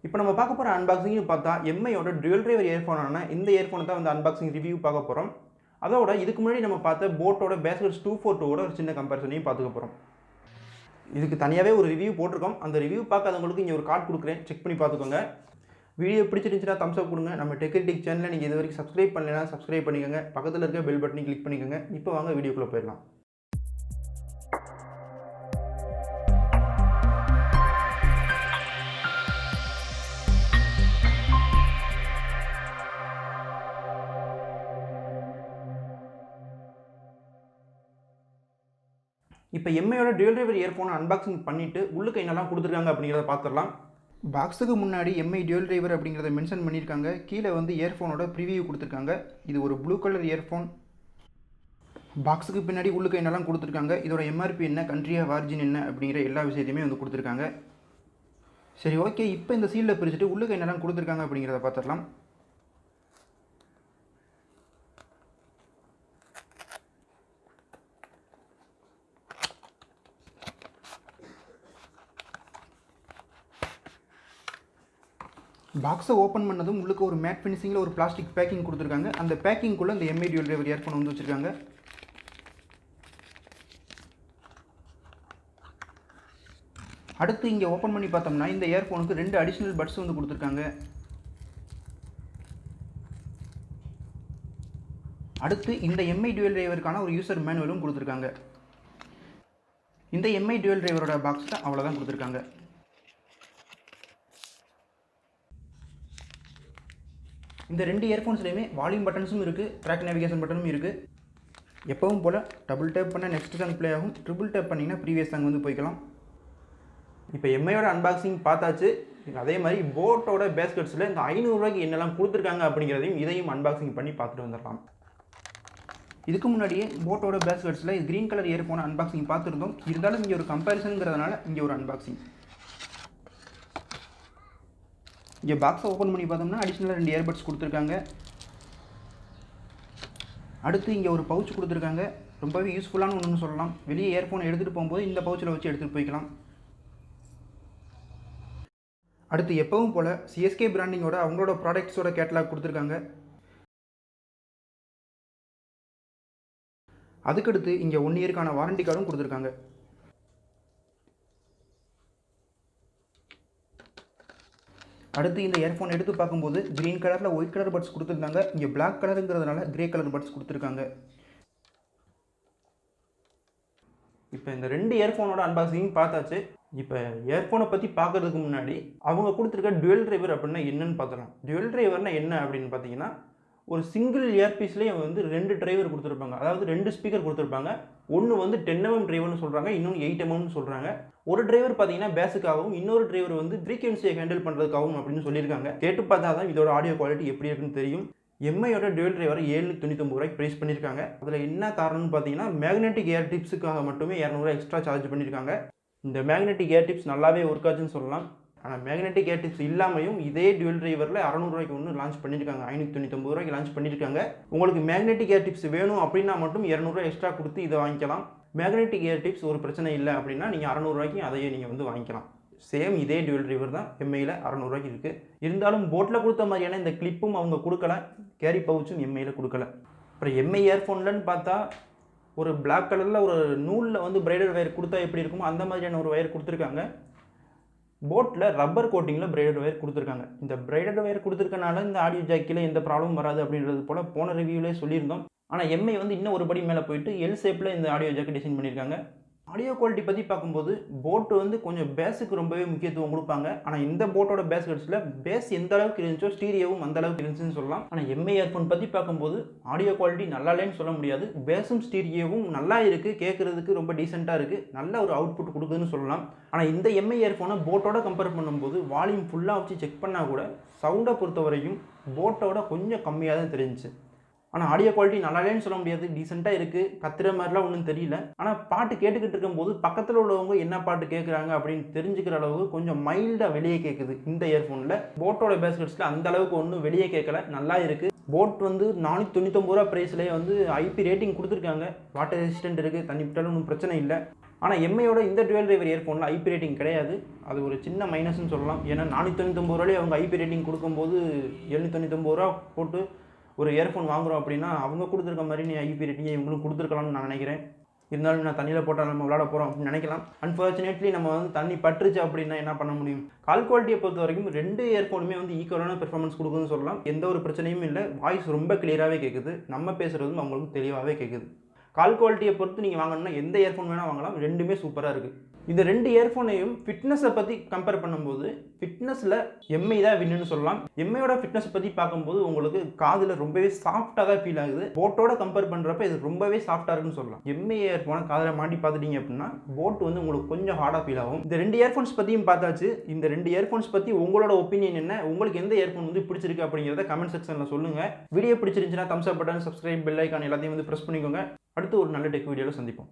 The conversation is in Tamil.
இப்போ நம்ம பார்க்க போகிற அன்பாக்சிங்னு பார்த்தா எம்ஐயோட Dualdriver இயர்ஃபோனான இந்த இயர்ஃபோனை தான் வந்து அன்பாக்சிங் ரிவ்யூ பார்க்க போகிறோம். அதோட இதுக்கு முன்னாடி நம்ம பார்த்த போட்டோட Bassheads 242ஓட ஒரு சின்ன கம்பேரிசனையும் பார்த்துக்க போகிறோம். இதுக்கு தனியாகவே ஒரு ரிவ்யூ போட்டிருக்கோம். அந்த ரிவ்யூ பார்க்காதவங்களுக்கு இங்கே ஒரு கார்டு கொடுக்குறேன், செக் பண்ணி பார்த்துக்கோங்க. வீடியோ பிடிச்சிருந்துச்சுன்னா தம்ஸ் அப் கொடுங்க. நம்ம டெக்னிக் சேனலை நீங்கள் இது வரைக்கும் சப்ஸ்கிரைப் பண்ணலைன்னா சப்ஸ்கிரைப் பண்ணிக்கோங்க. பக்கத்தில் இருக்க பெல் பட்டனை கிளிக் பண்ணிக்கோங்க. இப்போ வாங்க வீடியோக்குள்ளே போயிடலாம். இப்போ எம்ஐயோட Dualdriver இயர்ஃபோனை அன்பாக்சிங் பண்ணிவிட்டு உள்ளுக்கு என்னெல்லாம் கொடுத்துருக்காங்க அப்படிங்கிறத பார்த்துடலாம். பாக்ஸுக்கு முன்னாடி எம்ஐ Dualdriver அப்படிங்கிறத மென்ஷன் பண்ணியிருக்காங்க. கீழே வந்து இயர்ஃபோனோட ப்ரிவியூ கொடுத்துருக்காங்க. இது ஒரு ப்ளூ கலர் இயர்ஃபோன். பாக்ஸுக்கு பின்னாடி உள்ளுக்கு என்னெல்லாம் கொடுத்துருக்காங்க, இதோட எம்ஆர்பி என்ன, கண்ட்ரி ஆஃப் ஆரிஜின் என்ன அப்படிங்கிற எல்லா விஷயத்தையுமே வந்து கொடுத்துருக்காங்க. சரி, ஓகே. இப்போ இந்த சீலில் பிரிச்சுட்டு உள்ளுக்கு என்னெல்லாம் கொடுத்துருக்காங்க அப்படிங்கிறத பார்த்துடலாம். பாக்ஸை ஓப்பன் பண்ணதும் உள்ளுக்கு ஒரு மேட் ஃபினிஷிங்கில் ஒரு பிளாஸ்டிக் பேக்கிங் கொடுத்துருக்காங்க. அந்த பேக்கிங்குள்ளே இந்த எம்ஐ Dualdriver இயர்ஃபோன் வந்து வச்சுருக்காங்க. அடுத்து இங்கே ஓப்பன் பண்ணி பார்த்தோம்னா இந்த இயர்ஃபோனுக்கு 2 அடிஷ்னல் பட்ஸ் வந்து கொடுத்துருக்காங்க. அடுத்து இந்த எம்ஐ Dualdriverக்கான ஒரு யூசர் மேனுவலும் கொடுத்துருக்காங்க. இந்த எம்ஐ Dualdriverோட பாக்ஸ் தான் அவ்வளோதான் கொடுத்துருக்காங்க. இந்த 2 இயர்ஃபோன்ஸ்லையுமே வால்யூம் பட்டன்ஸும் இருக்குது, ட்ராக் நேவிகேஷன் பட்டனும் இருக்குது. எப்பவும் போல் டபுள் டேப் பண்ணால் நெக்ஸ்ட் சாங் ப்ளே ஆகும், ட்ரிபிள் டேப் பண்ணிங்கன்னா ப்ரீவியஸ் சாங் வந்து போய்க்கலாம். இப்போ எம்ஐயோட அன்பாக்சிங் பார்த்தாச்சு. அதே மாதிரி போட்டோட பேஸ்கெட்ஸில் இந்த 500 ரூபாய்க்கு என்னெல்லாம் கொடுத்துருக்காங்க அப்படிங்கிறதையும் இதையும் அன்பாக்சிங் பண்ணி பார்த்துட்டு வந்துடலாம். இதுக்கு முன்னாடியே போட்டோட பேஸ்கெட்ஸில் க்ரீன் கலர் இயர்ஃபோனை அன்பாக்சிங் பார்த்துருந்தோம். இருந்தாலும் இங்கே ஒரு கம்பேரிசனுங்கிறதுனால இங்கே ஒரு அன்பாக்சிங். இங்கே பாக்ஸை ஓப்பன் பண்ணி பார்த்தோம்னா அடிஷ்னலாக 2 இயர்பட்ஸ் கொடுத்துருக்காங்க. அடுத்து இங்கே ஒரு பவுச் கொடுத்துருக்காங்க. ரொம்பவே யூஸ்ஃபுல்லான ஒன்றுன்னு சொல்லலாம். வெளியே இயர்ஃபோனை எடுத்துகிட்டு போகும்போது இந்த பவுச்சில் வச்சு எடுத்துகிட்டு போய்க்கலாம். அடுத்து எப்பவும் போல் சிஎஸ்கே பிராண்டிங்கோட அவங்களோட ப்ராடக்ட்ஸோட கேட்டலாக் கொடுத்துருக்காங்க. அதுக்கடுத்து இங்கே 1 இயருக்கான வாரண்டி கார்டும் கொடுத்துருக்காங்க. அடுத்து இந்த இயர்ஃபோன் எடுத்து பார்க்கும்போது க்ரீன் கலரில் ஒயிட் கலர் பட்ஸ் கொடுத்துருந்தாங்க. இங்கே பிளாக் கலருங்கிறதுனால கிரே கலர் பட்ஸ் கொடுத்துருக்காங்க. இப்போ இந்த 2 இயர்ஃபோனோட அன்பாக்சிங் பார்த்தாச்சு. இப்போ இயர்ஃபோனை பற்றி பார்க்குறதுக்கு முன்னாடி அவங்க கொடுத்துருக்க Dualdriver அப்படின்னா என்னன்னு பார்த்துக்கலாம். Dualdriverனா என்ன அப்படின்னு பார்த்தீங்கன்னா, ஒரு சிங்கிள் இயர்பீஸ்லேயே வந்து 2 டிரைவர் கொடுத்துருப்பாங்க. அதாவது 2 ஸ்பீக்கர் கொடுத்துருப்பாங்க. ஒன்று வந்து 10mm டிரைவர்னு சொல்கிறாங்க, இன்னொன்று 8mm சொல்கிறாங்க. ஒரு டிரைவர் பார்த்தீங்கன்னா பேஸுக்காகவும், இன்னொரு டிரைவர் வந்து ஃப்ரீக்வன்சியை ஹேண்டில் பண்ணுறதுக்காகவும் அப்படின்னு சொல்லியிருக்காங்க. கேட்டு பார்த்தா தான் இதோட ஆடியோ குவாலிட்டி எப்படி இருக்குன்னு தெரியும். எம்ஐயோட Dualdriver 799 ரூபாய்க்கு ப்ரைஸ் பண்ணியிருக்காங்க. அதில் என்ன காரணம்னு பார்த்தீங்கன்னா, மேக்னெட்டிக் ஏர் டிப்ஸுக்காக மட்டுமே 200 எக்ஸ்ட்ரா சார்ஜ் பண்ணியிருக்காங்க. இந்த மேக்னெட்டிக் ஏர் டிப்ஸ் நல்லாவே ஒர்க் ஆச்சுன்னு சொல்லலாம். ஆனால் மேக்னெட்டிக் ஏர் டிப்ஸ் இல்லாமையும் இதே Dualdriverல 600 ரூபாய்க்கு ஒன்று லான்ச் பண்ணியிருக்காங்க. 599 ரூபாய்க்கு லான்ச் பண்ணியிருக்காங்க. உங்களுக்கு மேக்னெட்டிக் ஏர் டிப்ஸ் வேணும் அப்படின்னா மட்டும் 200 ரூபாய் எக்ஸ்ட்ரா கொடுத்து இதை வாங்கிக்கலாம். மேக்னெட்டிக் ஏர் டிப்ஸ் ஒரு பிரச்சனை இல்லை அப்படின்னா நீங்கள் 600 ரூபாய்க்கு அதையே நீங்கள் வந்து வாங்கிக்கலாம். சேம் இதே Dualdriver தான் எம்ஐயில் 600 ரூபாய்க்கு இருக்குது. இருந்தாலும் போட்டில் கொடுத்த மாதிரியான இந்த கிளிப்பும் அவங்க கொடுக்கல, கேரி பவுச்சும் எம்ஐயில் கொடுக்கல. அப்புறம் எம்ஐ இயர்ஃபோன்லன்னு பார்த்தா ஒரு பிளாக் கலரில் ஒரு நூலில் வந்து பிரைடட் வயர் கொடுத்தா எப்படி இருக்குமோ அந்த மாதிரியான ஒரு வயர் கொடுத்துருக்காங்க. போட்டில் ரப்பர் கோட்டிங்கில் பிரைடட் வயர் கொடுத்துருக்காங்க. இந்த பிரைடட் வயர் கொடுத்துருக்கனால இந்த ஆடியோ ஜாக்கில் எந்த ப்ராப்ளமும் வராது அப்படின்றது போல் போன ரிவ்யூவிலே சொல்லியிருந்தோம். ஆனால் எம்ஐ வந்து இன்னும் ஒரு படி மேலே போயிட்டு எல் ஷேப்பில் இந்த ஆடியோ ஜாக்கெட் டிசைன் பண்ணியிருக்காங்க. ஆடியோ குவாலிட்டி பற்றி பார்க்கும்போது போட்டு வந்து கொஞ்சம் பேஸுக்கு ரொம்பவே முக்கியத்துவம் கொடுப்பாங்க. ஆனால் இந்த போட்டோட பேஸ்கெட்ஸில் பேஸ் எந்த அளவுக்கு இருந்துச்சோ ஸ்டீரியோவும் அந்த அளவுக்கு இருந்துச்சுன்னு சொல்லலாம். ஆனால் எம்ஐ இயர்ஃபோன் பற்றி பார்க்கும்போது ஆடியோ குவாலிட்டி நல்லா இல்லைன்னு சொல்ல முடியாது. பேஸும் ஸ்டீரியோவும் நல்லா இருக்குது, கேட்குறதுக்கு ரொம்ப டீசெண்டாக இருக்குது, நல்ல ஒரு அவுட்புட் கொடுக்குதுன்னு சொல்லலாம். ஆனால் இந்த எம்ஐ இயர்ஃபோனை போட்டோட கம்பேர் பண்ணும்போது வால்யூம் ஃபுல்லாக வச்சு செக் பண்ணால் கூட சவுண்டை பொறுத்த வரைக்கும் போட்டோட கொஞ்சம் கம்மியாக தான் தெரிஞ்சிச்சு. ஆனால் ஆடியோ குவாலிட்டி நல்லாலேன்னு சொல்ல முடியாது, டீசெண்டாக இருக்குது, கத்துற மாதிரிலாம் ஒன்றும் தெரியல. ஆனால் பாட்டு கேட்டுக்கிட்டு இருக்கும்போது பக்கத்தில் உள்ளவங்க என்ன பாட்டு கேட்குறாங்க அப்படின்னு தெரிஞ்சுக்கிற அளவுக்கு கொஞ்சம் மைல்டாக வெளியே கேட்குது இந்த இயர்ஃபோனில். போட்டோட பேஸ்கெட்ஸில் அந்த அளவுக்கு ஒன்றும் வெளியே கேட்கல, நல்லா இருக்குது. போட் வந்து 499 ரூபா ப்ரைஸ்லேயே வந்து ஐபி ரேட்டிங் கொடுத்துருக்காங்க. வாட்டர் ரெசிஸ்டன்ட் இருக்குது, தண்ணி விட்டாலும் ஒன்றும் பிரச்சனை இல்லை. ஆனால் எம்ஐயோட இந்த டுவல் டிரைவர் இயர்ஃபோனில் ஐபி ரேட்டிங் கிடையாது. அது ஒரு சின்ன மைனஸ்ன்னு சொல்லலாம். ஏன்னா 499 ரூபாய் அவங்க ஐபி ரேட்டிங் கொடுக்கும்போது 799 ரூபா போட்டு ஒரு இயர்ஃபோன் வாங்குகிறோம் அப்படின்னா அவங்க கொடுத்துருக்க மாதிரி நீ ஐபி ரேட்டிங்கை இவங்களும் கொடுத்துருக்கலாம்னு நான் நினைக்கிறேன். இருந்தாலும் நான் தண்ணியில் போட்டால் நம்ம விளாட போகிறோம் அப்படின்னு நினைக்கலாம். அன்ஃபார்ச்சுனேட்லி நம்ம வந்து தண்ணி பட்டுருச்சு அப்படின்னா என்ன பண்ண முடியும்? கால் குவாலிட்டியை பொறுத்த வரைக்கும் 2 இயர்ஃபோனுமே வந்து ஈக்குவலான பெர்ஃபார்மன்ஸ் கொடுக்குதுன்னு சொல்லலாம். எந்த ஒரு பிரச்சனையும் இல்லை. வாய்ஸ் ரொம்ப கிளியராகவே கேட்குது. நம்ம பேசுகிறதும் அவங்களுக்கு தெளிவாகவே கேட்குது. கால் குவாலிட்டியை பொறுத்து நீங்கள் வாங்கணும்னா எந்த இயர்ஃபோன் வேணால் வாங்கலாம். ரெண்டுமே சூப்பராக இருக்குது. இந்த 2 இயர்ஃபோனையும் ஃபிட்னஸை பற்றி கம்பேர் பண்ணும்போது ஃபிட்னஸில் எம்ஐ தான் வின்னுன்னு சொல்லலாம். எம்ஐயோட ஃபிட்னஸ் பற்றி பார்க்கும்போது உங்களுக்கு காதில் ரொம்பவே சாஃப்டாக தான் ஃபீல் ஆகுது. போட்டோட கம்பேர் பண்ணுறப்ப இது ரொம்பவே சாஃப்டாக இருக்குன்னு சொல்லலாம். எம்ஐ இயர்ஃபோனை காதில் மாட்டி பார்த்துட்டீங்க அப்படின்னா போட் வந்து உங்களுக்கு கொஞ்சம் ஹார்டாக ஃபீல் ஆகும். இந்த 2 இயர்ஃபோன்ஸ் பற்றியும் பார்த்தாச்சு. இந்த 2 இயர்ஃபோன்ஸ் பற்றி உங்களோட ஒப்பீனியன் என்ன? உங்களுக்கு எந்த இயர்ஃபோன் வந்து பிடிச்சிருக்கு அப்படிங்கிறத கமெண்ட் செக்ஷனில் சொல்லுங்கள். வீடியோ பிடிச்சிருந்துச்சுன்னா தம்ஸ் அப் பட்டன், சப்ஸ்கிரைப், பெல் ஐக்கான் எல்லாத்தையும் வந்து ப்ரெஸ் பண்ணிக்கோங்க. அடுத்து ஒரு நல்ல டெக் வீடியோவில் சந்திப்போம்.